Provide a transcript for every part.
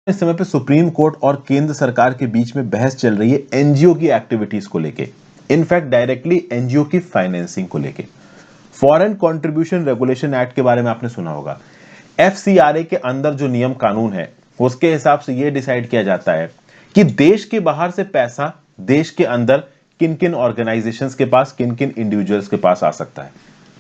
इस समय पे सुप्रीम कोर्ट और केंद्र सरकार के बीच में बहस चल रही है एनजीओ की एक्टिविटीज को लेके, इनफैक्ट डायरेक्टली एनजीओ की फाइनेंसिंग को लेके। फॉरेन कंट्रीब्यूशन रेगुलेशन एक्ट के बारे में आपने सुना होगा। एफसीआरए के अंदर जो नियम कानून है उसके हिसाब से यह डिसाइड किया जाता है कि देश के बाहर से पैसा देश के अंदर किन किन ऑर्गेनाइजेशंस के पास, किन किन इंडिविजुअल्स के पास आ सकता है।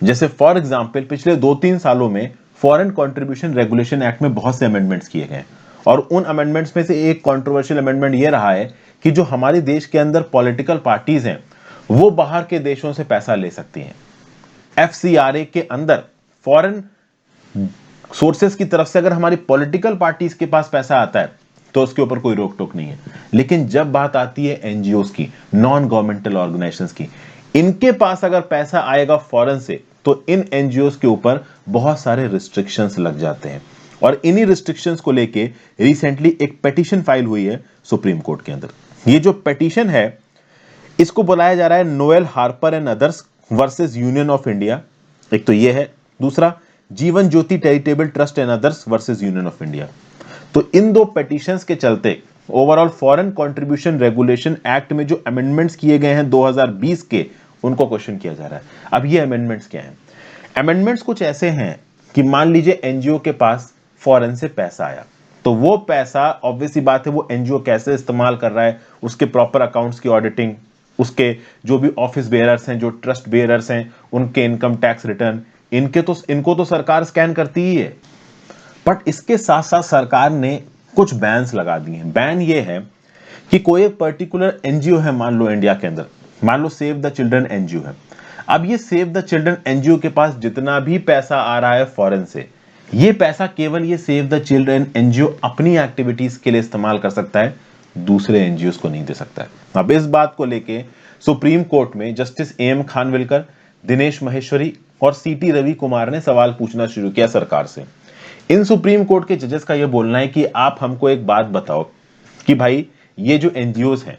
जैसे फॉर एग्जांपल पिछले 2-3 सालों में फॉरेन कंट्रीब्यूशन रेगुलेशन एक्ट में बहुत से अमेंडमेंट्स किए गए और उन अमेंडमेंट्स में से एक कंट्रोवर्शियल अमेंडमेंट यह रहा है कि जो हमारे देश के अंदर पॉलिटिकल पार्टीज हैं वो बाहर के देशों से पैसा ले सकती हैं। एफसीआरए के अंदर फॉरेन सोर्सेस की तरफ से अगर हमारी पॉलिटिकल पार्टीज के पास पैसा आता है तो उसके ऊपर कोई रोक टोक नहीं है। लेकिन जब बात आती है एनजीओ की, नॉन गवर्नमेंटल ऑर्गेनाइजेशंस की, इनके पास अगर पैसा आएगा फॉरेन से तो इन एनजीओ के ऊपर बहुत सारे रिस्ट्रिक्शंस लग जाते हैं। और इन्हीं रिस्ट्रिक्शंस को लेके रिसेंटली एक पेटिशन फाइल हुई है सुप्रीम कोर्ट के अंदर। ये जो पेटिशन है इसको बुलाया जा रहा है Noel Harper and others versus Union of India. एक तो ये है, दूसरा Jeevan Jyoti charitable trust and others versus Union of India. तो इन दो पेटिशंस के चलते overall Foreign Contribution Regulation Act में जो अमेंडमेंट्स किए गए हैं 2020 के, उनको क्वेश्चन किया जा रहा है। अब ये अमेंडमेंट्स क्या हैं? अमेंडमेंट्स कुछ ऐसे हैं कि मान लीजिए एनजीओ के पास फॉरेन से पैसा आया, तो वो पैसा ऑब्वियस सी बात है वो एनजीओ कैसे इस्तेमाल कर रहा है, उसके प्रॉपर अकाउंट्स की ऑडिटिंग, उसके जो भी ऑफिस बेयरर्स हैं, जो ट्रस्ट बेयरर्स हैं, उनके इनकम टैक्स रिटर्न, इनको तो सरकार स्कैन करती ही है। बट इसके साथ साथ सरकार ने कुछ बैन्स लगा दिए हैं। बैन ये है कि कोई एक पर्टिकुलर एनजीओ है, मान लो इंडिया के अंदर, मान लो सेव द चिल्ड्रन एनजीओ है। अब ये सेव द चिल्ड्रन एनजीओ के पास जितना भी पैसा आ रहा है फॉरेन से, ये पैसा केवल ये सेव द चिल्ड्रन एनजीओ अपनी एक्टिविटीज के लिए इस्तेमाल कर सकता है, दूसरे एनजीओ को नहीं दे सकता है। अब इस बात को लेके सुप्रीम कोर्ट में जस्टिस एम खानविलकर, दिनेश महेश्वरी और सीटी रवि कुमार ने सवाल पूछना शुरू किया सरकार से। इन सुप्रीम कोर्ट के जजेस का यह बोलना है कि आप हमको एक बात बताओ कि भाई ये जो एनजीओज हैं,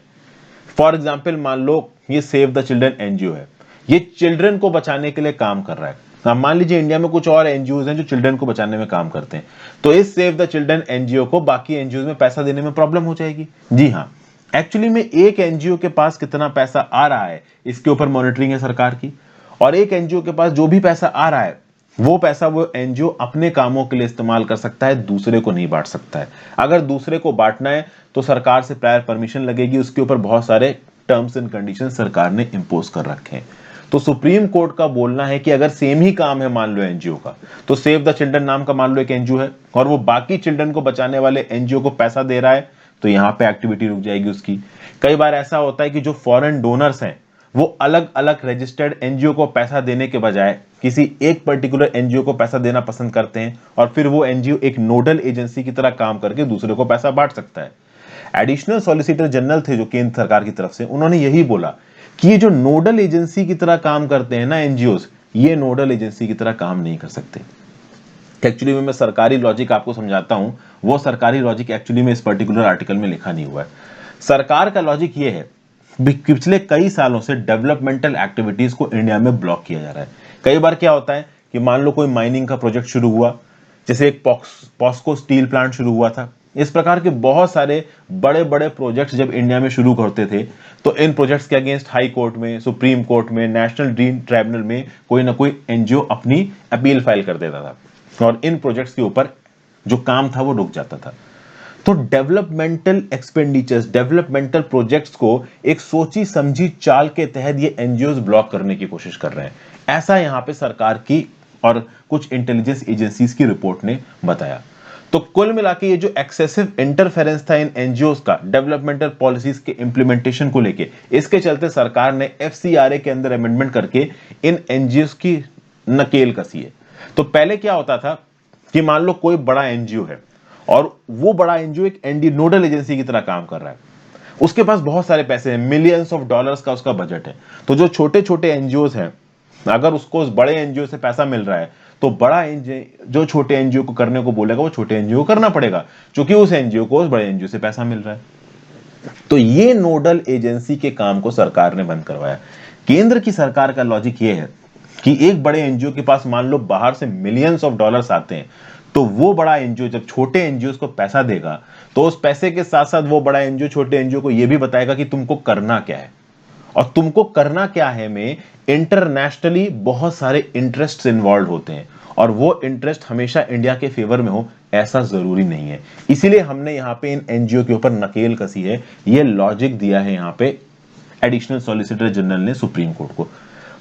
फॉर एग्जाम्पल मान लो ये सेव द चिल्ड्रन एनजीओ है, ये चिल्ड्रन को बचाने के लिए काम कर रहा है। अब मान लीजिए इंडिया में कुछ और एनजीओज हैं जो चिल्ड्रन को बचाने में काम करते हैं, तो इस सेव द चिल्ड्रन एनजीओ को बाकी एनजीओ में पैसा देने में प्रॉब्लम हो जाएगी। जी हाँ, एक्चुअली में एक एनजीओ के पास कितना पैसा आ रहा है इसके ऊपर मॉनिटरिंग है सरकार की, और एक एनजीओ के पास जो भी पैसा आ रहा है वो पैसा वो एनजीओ अपने कामों के लिए इस्तेमाल कर सकता है, दूसरे को नहीं बांट सकता है। अगर दूसरे को बांटना है तो सरकार से प्रायर परमिशन लगेगी, उसके ऊपर बहुत सारे टर्म्स एंड कंडीशन सरकार ने इंपोज कर रखे हैं। तो सुप्रीम कोर्ट का बोलना है कि अगर सेम ही काम है मान लो एनजीओ का, तो सेव द चिल्ड्रन नाम का मान लो एक एनजीओ है और वो बाकी चिल्ड्रन को बचाने वाले एनजीओ को पैसा दे रहा है, तो यहां पे एक्टिविटी रुक जाएगी उसकी। कई बार ऐसा होता है कि जो फॉरेन डोनर्स हैं वो अलग अलग रजिस्टर्ड एनजीओ को पैसा देने के बजाय किसी एक पर्टिकुलर एनजीओ को पैसा देना पसंद करते हैं, और फिर वो एनजीओ एक नोडल एजेंसी की तरह काम करके दूसरे को पैसा बांट सकता है। एडिशनल सॉलिसिटर जनरल थे जो केंद्र सरकार की तरफ से, उन्होंने यही बोला कि ये जो नोडल एजेंसी की तरह काम करते हैं ना एनजीओज, ये नोडल एजेंसी की तरह काम नहीं कर सकते। एक्चुअली में मैं सरकारी लॉजिक आपको समझाता हूं, वो सरकारी लॉजिक एक्चुअली में इस पर्टिकुलर आर्टिकल में लिखा नहीं हुआ है। सरकार का लॉजिक ये है, पिछले कई सालों से डेवलपमेंटल एक्टिविटीज को इंडिया में ब्लॉक किया जा रहा है। कई बार क्या होता है कि मान लो कोई माइनिंग का प्रोजेक्ट शुरू हुआ, जैसे एक पॉस्को स्टील प्लांट शुरू हुआ था, इस प्रकार के बहुत सारे बड़े बड़े प्रोजेक्ट्स जब इंडिया में शुरू करते थे तो इन प्रोजेक्ट्स के अगेंस्ट हाई कोर्ट में, सुप्रीम कोर्ट में, नेशनल ग्रीन ट्राइब्यूनल में कोई ना कोई एनजीओ अपनी अपील फाइल कर देता था और इन प्रोजेक्ट्स के ऊपर जो काम था वो रुक जाता था। तो डेवलपमेंटल एक्सपेंडिचर्स, डेवलपमेंटल प्रोजेक्ट्स को एक सोची समझी चाल के तहत ये एनजीओज ब्लॉक करने की कोशिश कर रहे हैं, ऐसा यहां पे सरकार की और कुछ इंटेलिजेंस एजेंसीज की रिपोर्ट ने बताया। तो कुल मिलाके ये जो एक्सेसिव इंटरफेरेंस था इन एनजीओज का डेवलपमेंटल पॉलिसीज के इंप्लीमेंटेशन को लेके, इसके चलते सरकार ने एफसीआरए के अंदर अमेंडमेंट करके इन एनजीओज की नकेल कसी है। तो पहले क्या होता था कि मान लो कोई बड़ा एनजीओ है और वो बड़ा एनजीओ एक एनडी नोडल एजेंसी की तरह काम कर रहा है, उसके पास बहुत सारे पैसे हैं, मिलियंस ऑफ डॉलर्स का उसका बजट है। तो जो छोटे छोटे एनजीओज हैं, अगर उसको उस बड़े एनजीओ से पैसा मिल रहा है तो बड़ा एनजीओ जो छोटे एनजीओ को करने को बोलेगा वो छोटे एनजीओ को करना पड़ेगा, क्योंकि उस एनजीओ को उस बड़े एनजीओ से पैसा मिल रहा है। तो ये नोडल एजेंसी के काम को सरकार ने बंद करवाया। केंद्र की सरकार का लॉजिक ये है कि एक बड़े एनजीओ के पास मान लो बाहर से मिलियंस ऑफ डॉलर्स आते हैं, तो वो बड़ा एनजीओ जब छोटे एनजीओ को पैसा देगा तो उस पैसे के साथ साथ वो बड़ा एनजीओ छोटे एनजीओ को यह भी बताएगा कि तुमको करना क्या है, और तुमको करना क्या है में इंटरनेशनली बहुत सारे इंटरेस्ट इन्वॉल्व होते हैं, और वो इंटरेस्ट हमेशा इंडिया के फेवर में हो ऐसा जरूरी नहीं है। इसीलिए हमने यहाँ पे इन एनजीओ के ऊपर नकेल कसी है, ये लॉजिक दिया है यहाँ पे एडिशनल सॉलिसिटर जनरल ने सुप्रीम कोर्ट को।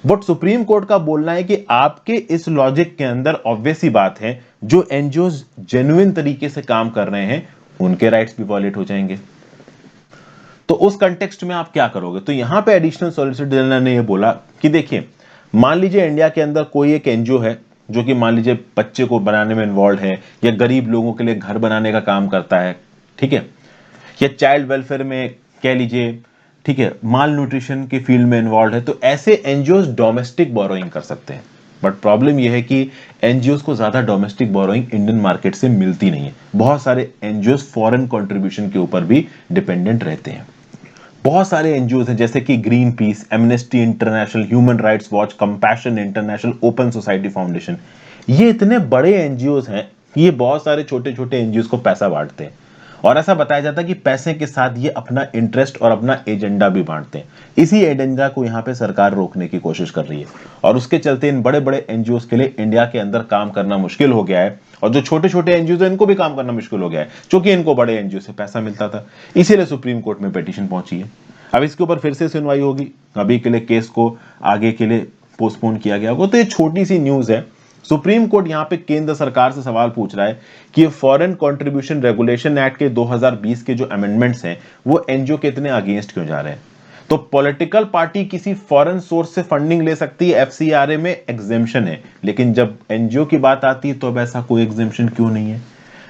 बट सुप्रीम कोर्ट का बोलना है कि आपके इस लॉजिक के अंदर ऑब्वियस ही बात है, जो एनजीओ जेन्युइन तरीके से काम कर रहे हैं उनके राइट्स भी वॉलेट हो जाएंगे। तो उस कंटेक्स्ट में आप क्या करोगे? तो यहां पे एडिशनल सॉलिसिटर जनरल ने यह बोला कि देखिए, मान लीजिए इंडिया के अंदर कोई एक एनजीओ है जो कि मान लीजिए बच्चे को बनाने में इन्वॉल्व है, या गरीब लोगों के लिए घर बनाने का काम करता है, ठीक है, या चाइल्ड वेलफेयर में कह लीजिए, ठीक है, माल न्यूट्रिशन की फील्ड में इन्वॉल्व है, तो ऐसे एनजीओ डोमेस्टिक बोरोइंग कर सकते हैं। बट प्रॉब्लम यह है कि एनजीओ को ज्यादा डोमेस्टिक बोरोइंग इंडियन मार्केट से मिलती नहीं है। बहुत सारे एनजीओ फॉरेन कंट्रीब्यूशन के ऊपर भी डिपेंडेंट रहते हैं। बहुत सारे एनजीओ हैं जैसे कि green peas, amnesty international, human rights watch, compassion international, open society foundation, ये इतने बड़े एनजीओ हैं कि ये बहुत सारे छोटे छोटे एनजीओ को पैसा बांटते हैं, और ऐसा बताया जाता है कि पैसे के साथ ये अपना इंटरेस्ट और अपना एजेंडा भी बांटते हैं। इसी एजेंडा को यहाँ पे सरकार रोकने की कोशिश कर रही है, और उसके चलते इन बड़े बड़े एनजीओ के लिए इंडिया के अंदर काम करना मुश्किल हो गया है, और जो छोटे छोटे एनजीओ हैं इनको भी काम करना मुश्किल हो गया है, क्योंकि इनको बड़े एनजीओ से पैसा मिलता था। इसीलिए सुप्रीम कोर्ट में पिटीशन पहुंची है। अब इसके ऊपर फिर से सुनवाई होगी, अभी के लिए केस को आगे के लिए पोस्टपोन किया गया होगा। तो ये छोटी सी न्यूज है। सुप्रीम कोर्ट यहां पे केंद्र सरकार से सवाल पूछ रहा है कि ये फॉरेन कंट्रीब्यूशन रेगुलेशन एक्ट के 2020 के जो अमेंडमेंट्स हैं वो एनजीओ के इतने अगेंस्ट क्यों जा रहे हैं। तो पॉलिटिकल पार्टी किसी फॉरेन सोर्स से फंडिंग ले सकती है, एफसीआरए में एग्जेम्पशन है, लेकिन जब एनजीओ की बात आती है तो अब ऐसा कोई एग्जेम्पशन क्यों नहीं है।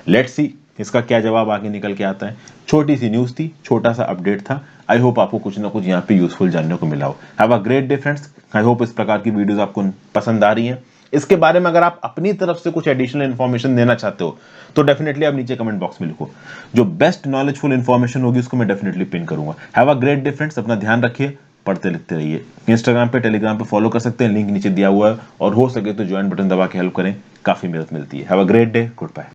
लेट्स सी इसका क्या जवाब आगे निकल के आता है। छोटी सी न्यूज थी, छोटा सा अपडेट था। आई होप आपको कुछ ना कुछ यहाँ पे यूजफुल जानने को मिला हो। Have a great day friends. I hope इस प्रकार की वीडियोस आपको पसंद आ रही हैं। इसके बारे में अगर आप अपनी तरफ से कुछ एडिशनल इन्फॉर्मेशन देना चाहते हो तो डेफिनेटली आप नीचे कमेंट बॉक्स में लिखो। जो बेस्ट नॉलेजफुल इन्फॉर्मेशन होगी उसको मैं डेफिनेटली पिन करूंगा। Have a great day friends. अपना ध्यान रखिए, पढ़ते लिखते रहिए। इंस्टाग्राम पे, टेलीग्राम पे फॉलो कर सकते हैं, लिंक नीचे दिया हुआ है, और हो सके तो ज्वाइन बटन दबा के हेल्प करें, काफी मदद मिलती है। Have a great day, good bye.